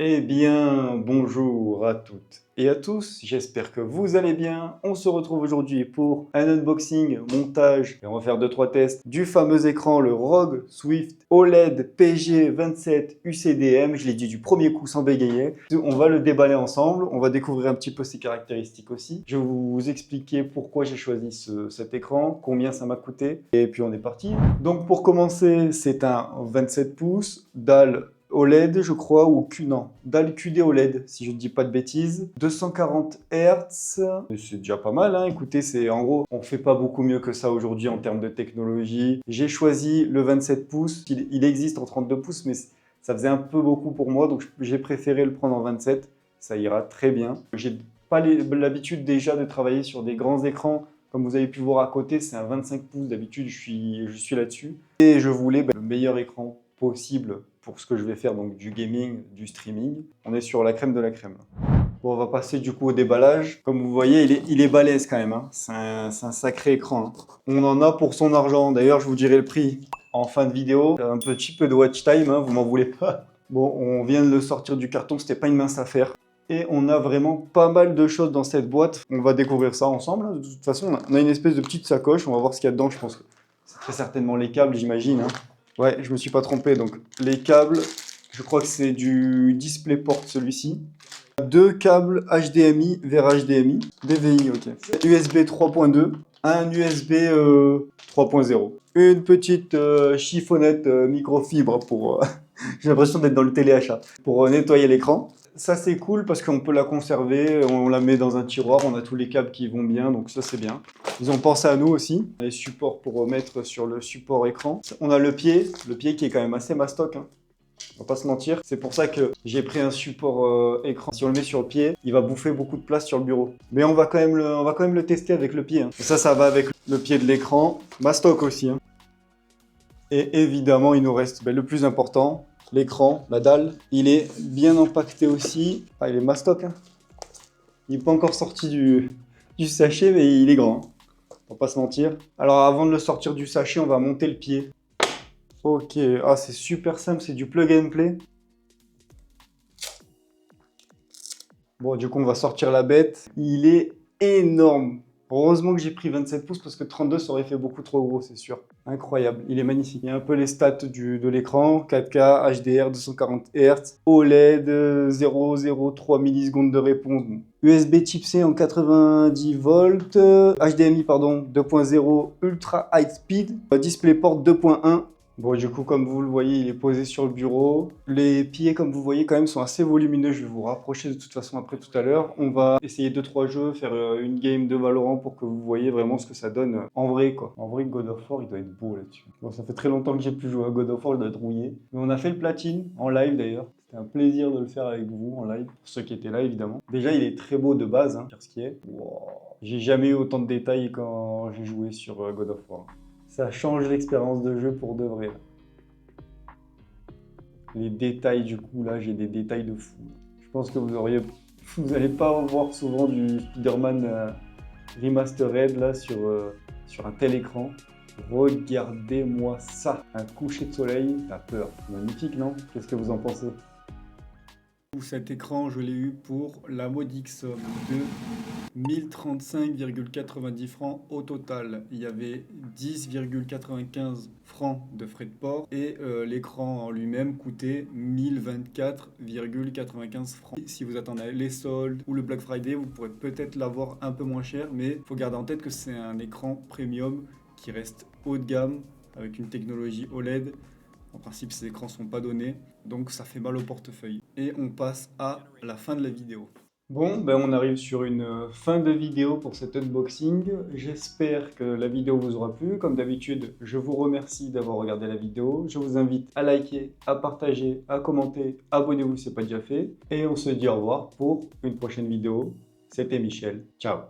Eh bien, bonjour à toutes et à tous, j'espère que vous allez bien. On se retrouve aujourd'hui pour un unboxing, montage, et on va faire 2-3 tests du fameux écran, le ROG Swift OLED PG27 UCDM. Je l'ai dit du premier coup sans bégayer. On va le déballer ensemble, on va découvrir un petit peu ses caractéristiques aussi. Je vais vous expliquer pourquoi j'ai choisi cet écran, combien ça m'a coûté, et puis on est parti. Donc pour commencer, c'est un 27 pouces, dalle OLED, je crois, ou non, dalle QD OLED, si je ne dis pas de bêtises. 240 Hz, c'est déjà pas mal, hein. Écoutez, en gros, on fait pas beaucoup mieux que ça aujourd'hui en termes de technologie. J'ai choisi le 27 pouces, il existe en 32 pouces, mais ça faisait un peu beaucoup pour moi, donc j'ai préféré le prendre en 27, ça ira très bien. J'ai pas l'habitude déjà de travailler sur des grands écrans, comme vous avez pu voir à côté, c'est un 25 pouces, d'habitude je suis là-dessus. Et je voulais le meilleur écran possible pour ce que je vais faire, donc du gaming, du streaming. On est sur la crème de la crème. Bon, on va passer du coup au déballage. Comme vous voyez, il est balèze quand même, hein. C'est un sacré écran, hein. On en a pour son argent. D'ailleurs, je vous dirai le prix en fin de vidéo. Un petit peu de watch time, hein, vous m'en voulez pas. Bon, on vient de le sortir du carton, c'était pas une mince affaire. Et on a vraiment pas mal de choses dans cette boîte. On va découvrir ça ensemble, hein. De toute façon, on a une espèce de petite sacoche. On va voir ce qu'il y a dedans. Je pense que c'est très certainement les câbles, j'imagine, hein. Ouais, je me suis pas trompé. Donc, les câbles, je crois que c'est du DisplayPort celui-ci. Deux câbles HDMI vers HDMI. DVI, ok. USB 3.2. Un USB 3.0. Une petite chiffonnette microfibre pour... J'ai l'impression d'être dans le téléachat. Pour nettoyer l'écran. Ça c'est cool parce qu'on peut la conserver, on la met dans un tiroir, on a tous les câbles qui vont bien, donc ça c'est bien. Ils ont pensé à nous aussi, les supports pour mettre sur le support écran. On a le pied qui est quand même assez mastoc, hein. On va pas se mentir. C'est pour ça que j'ai pris un support écran. Si on le met sur le pied, il va bouffer beaucoup de place sur le bureau. Mais on va quand même le tester avec le pied, hein. Et ça va avec le pied de l'écran. Mastoc aussi, hein. Et évidemment, il nous reste le plus important, l'écran, la dalle. Il est bien empaqueté aussi. Ah, il est mastoc, hein. Il n'est pas encore sorti du sachet, mais il est grand, hein. On va pas se mentir. Alors, avant de le sortir du sachet, on va monter le pied. Ok, ah, c'est super simple, c'est du plug and play. Bon, du coup, on va sortir la bête. Il est énorme. Heureusement que j'ai pris 27 pouces parce que 32, ça aurait fait beaucoup trop gros, c'est sûr. Incroyable, il est magnifique. Il y a un peu les stats de l'écran. 4K, HDR, 240 Hz, OLED, 0,03 millisecondes de réponse. Bon. USB type C en 90 volts, HDMI, pardon, 2.0 Ultra High Speed, DisplayPort 2.1. Bon, du coup, comme vous le voyez, il est posé sur le bureau. Les pieds, comme vous voyez, quand même, sont assez volumineux. Je vais vous rapprocher de toute façon après tout à l'heure. On va essayer 2-3 jeux, faire une game de Valorant pour que vous voyez vraiment ce que ça donne en vrai, quoi. En vrai, God of War, il doit être beau là-dessus. Bon, ça fait très longtemps que j'ai plus joué à God of War, il doit être rouillé. Mais on a fait le platine en live d'ailleurs. C'était un plaisir de le faire avec vous en live, pour ceux qui étaient là évidemment. Déjà, il est très beau de base, hein, pour ce qui est. Wow. J'ai jamais eu autant de détails quand j'ai joué sur God of War. Ça change l'expérience de jeu pour de vrai. Les détails, du coup, là, j'ai des détails de fou. Je pense que vous n'allez pas voir souvent du Spider-Man Remastered, là, sur un tel écran. Regardez-moi ça. Un coucher de soleil, t'as peur. Magnifique, non? Qu'est-ce que vous en pensez? Cet écran, je l'ai eu pour la modique somme de 1035,90 francs au total. Il y avait 10,95 francs de frais de port et l'écran en lui-même coûtait 1024,95 francs. Si vous attendez les soldes ou le Black Friday, vous pourrez peut-être l'avoir un peu moins cher, mais il faut garder en tête que c'est un écran premium qui reste haut de gamme avec une technologie OLED. En principe, ces écrans ne sont pas donnés, donc ça fait mal au portefeuille. Et on passe à la fin de la vidéo. Bon, ben on arrive sur une fin de vidéo pour cet unboxing. J'espère que la vidéo vous aura plu. Comme d'habitude, je vous remercie d'avoir regardé la vidéo. Je vous invite à liker, à partager, à commenter. Abonnez-vous si ce n'est pas déjà fait. Et on se dit au revoir pour une prochaine vidéo. C'était Michel. Ciao.